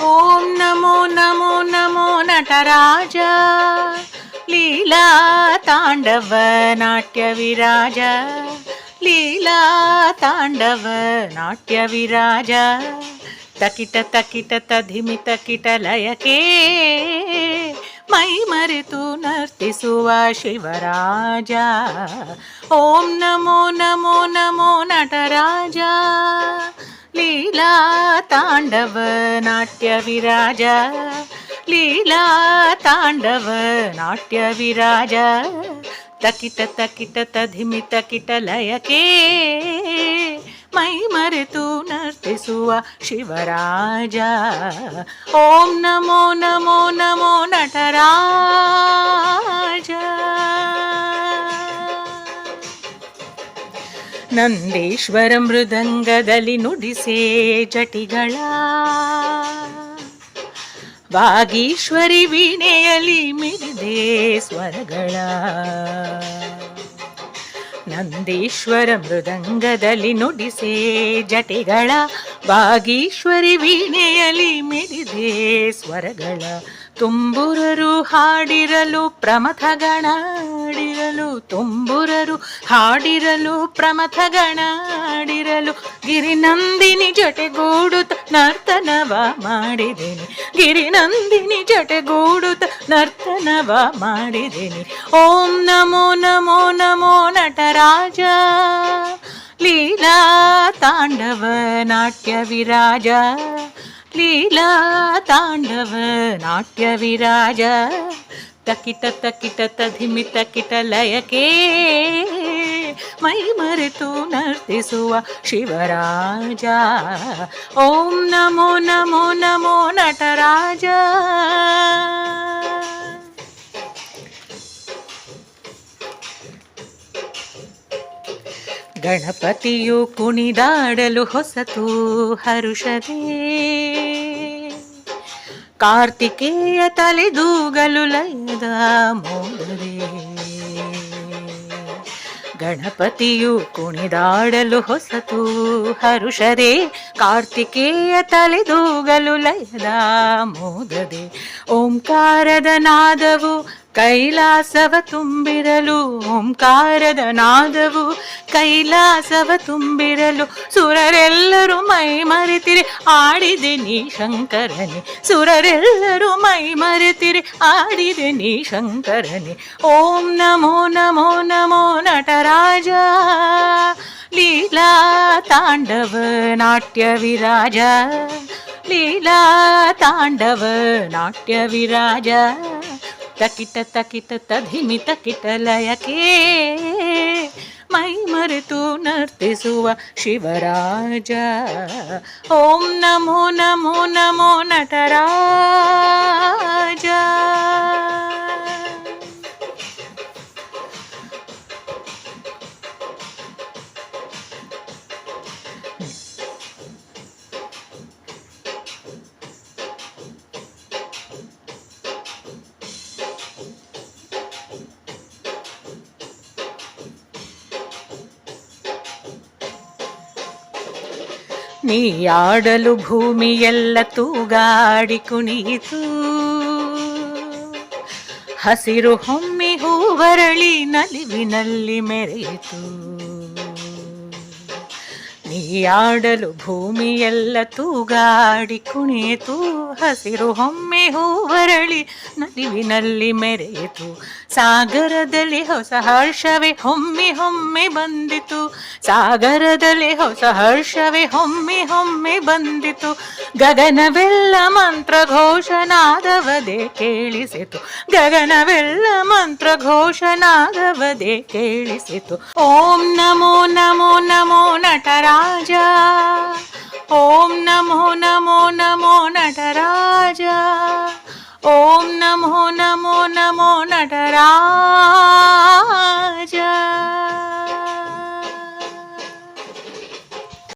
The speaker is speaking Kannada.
ಓಂ ನಮೋ ನಮೋ ನಮೋ ನಟರಾಜ ಲೀಲಾ ತಾಂಡವ ನಾಟ್ಯ ವಿರಾಜ ಲೀಲಾ ತಾಂಡವ ನಾಟ್ಯ ವಿರಾಜ ತಕಿಟ ತಕಿಟ ತಧಿಮಿತ ಕಿಟ ಲಯಕೆ ಮೈ ಮರೆತು ನರ್ತಿಸುವ ಶಿವರಾಜ. ಓಂ ನಮೋ ನಮೋ ನಮೋ ನಟರಾಜ ಲೀಲಾ ತಾಂಡವ ನಾಟ್ಯ ವಿರಾಜ ಲೀಲಾ ತಾಂಡವ ನಾಟ್ಯ ವಿರಾಜ ತಕಿಟ ತಕಿಟ ತಧಿಮಿತ ಕಿಟ ಲಯಕೆ ಮೈ ಮರೆತು ನರ್ತಿಸುವ ಶಿವರಾಜ. ಓಂ ನಮೋ ನಮೋ ನಮೋ ನಟರಾಜ. ನಂದೀಶ್ವರ ಮೃದಂಗದಲ್ಲಿ ನುಡಿಸೇ ಜಟಿಗಳ ವಾಗೀಶ್ವರಿ ವೀಣೆಯಲ್ಲಿ ಮಿಡಿದೆ ಸ್ವರಗಳ. ನಂದೀಶ್ವರ ಮೃದಂಗದಲ್ಲಿ ನುಡಿಸೇ ಜಟಿಗಳ ವಾಗೀಶ್ವರಿ ವೀಣೆಯಲ್ಲಿ ಮಿಡಿದೆ ಸ್ವರಗಳ. ತುಂಬುರರು ಹಾಡಿರಲು ಪ್ರಮಥಗಣಾಡಿರಲು ತುಂಬುರರು ಹಾಡಿರಲು ಪ್ರಮಥಗಣಾಡಿರಲು ಗಿರಿನಂದಿನಿ ಜೊತೆಗೂಡುತ್ತ ನರ್ತನವ ಮಾಡಿದೆನಿ ಗಿರಿನಂದಿನಿ ಜೊತೆಗೂಡುತ್ತ ನರ್ತನವ ಮಾಡಿದೆನಿ. ಓಂ ನಮೋ ನಮೋ ನಮೋ ನಟರಾಜ ಲೀಲಾ ತಾಂಡವ ನಾಟ್ಯ ವಿರಾಜ ಲೀಲಾ ತಾಂಡವ ನಾಟ್ಯ ವಿರಾಜ ತಕಿಟ ತಕಿಟ ತಧಿಮಿತ ಕಿಟ ಲಯಕೆ ಮೈ ಮರೆತು ನರ್ತಿಸುವ ಶಿವರಾಜ. ಓಂ ನಮೋ ನಮೋ ನಮೋ ನಟರಾಜ. ಗಣಪತಿಯು ಕುಣಿದಾಡಲು ಹೊಸತು ಹರುಷದೇ ಕಾರ್ತಿಕೇಯ ತಲೆದೂಗಲು ಲಯದ ಮೋದರೇ. ಗಣಪತಿಯು ಕುಣಿದಾಡಲು ಹೊಸತು ಹರುಷರೇ ಕಾರ್ತಿಕೇಯ ತಲೆದೂಗಲು ಲಯದ ಮೋದದೆ. ಓಂಕಾರದ ನಾದವು ಕೈಲಾಸವ ತುಂಬಿರಲು ಓಂಕಾರದ ನಾದವು ಕೈಲಾಸವ ತುಂಬಿರಲು ಸುರರೆಲ್ಲರೂ ಮೈ ಮರೆತಿರಿ ಆಡಿದೆ ನೀ ಶಂಕರನೆ ಸುರರೆಲ್ಲರೂ ಮೈ ಮರೆತಿರಿ ಆಡಿದೆ ನೀ ಶಂಕರನೆ. ಓಂ ನಮೋ ನಮೋ ನಮೋ ನಟರಾಜ ಲೀಲಾ ತಾಂಡವ ನಾಟ್ಯ ವಿರಾಜ ಲೀಲಾ ತಾಂಡವ ನಾಟ್ಯ ವಿರಾಜ ತಕಿಟ ತಕಿಟ ತಧಿಮಿತ ಕಿಟ ಲಯಕೆ ಮೈ ಮರೆತು ನರ್ತಿಸುವ ಶಿವರಾಜ. ಓಂ ನಮೋ ನಮೋ ನಮೋ ನಟರಾಜ. ನೀ ಆಡಲು ಭೂಮಿಯೆಲ್ಲ ತೂಗಾಡಿ ಕುಣಿಯಿತು ಹಸಿರು ಹೊಮ್ಮಿ ಹೂವರಳಿ ನಲಿವಿನಲ್ಲಿ ಮೆರೆಯಿತು. ನೀ ಆಡಲು ಭೂಮಿಯೆಲ್ಲ ತೂಗಾಡಿ ಕುಣಿಯಿತು ಹಸಿರು ಹೊಮ್ಮೆ ಹೂವರಳಿ ನಲಿವಿನಲ್ಲಿ ಮೆರೆಯಿತು. ಸಾಗರದಲ್ಲಿ ಹೊಸ ಹರ್ಷವೇ ಹೊಮ್ಮೆ ಹೊಮ್ಮೆ ಬಂದಿತು ಸಾಗರದಲ್ಲಿ ಹೊಸ ಹರ್ಷವೇ ಹೊಮ್ಮೆ ಹೊಮ್ಮೆ ಬಂದಿತು. ಗಗನವೆಲ್ಲ ಮಂತ್ರ ಘೋಷನಾದವದೇ ಕೇಳಿಸಿತು ಗಗನವೆಲ್ಲ ಮಂತ್ರ ಘೋಷನಾದವದೇ ಕೇಳಿಸಿತು. ಓಂ ನಮೋ ನಮೋ ನಮೋ ನಟರಾಜ ಓಂ ನಮೋ ನಮೋ ನಮೋ ನಟರಾಜ ಓಂ ನಮೋ ನಮೋ ನಮೋ ನಟರಾಜ.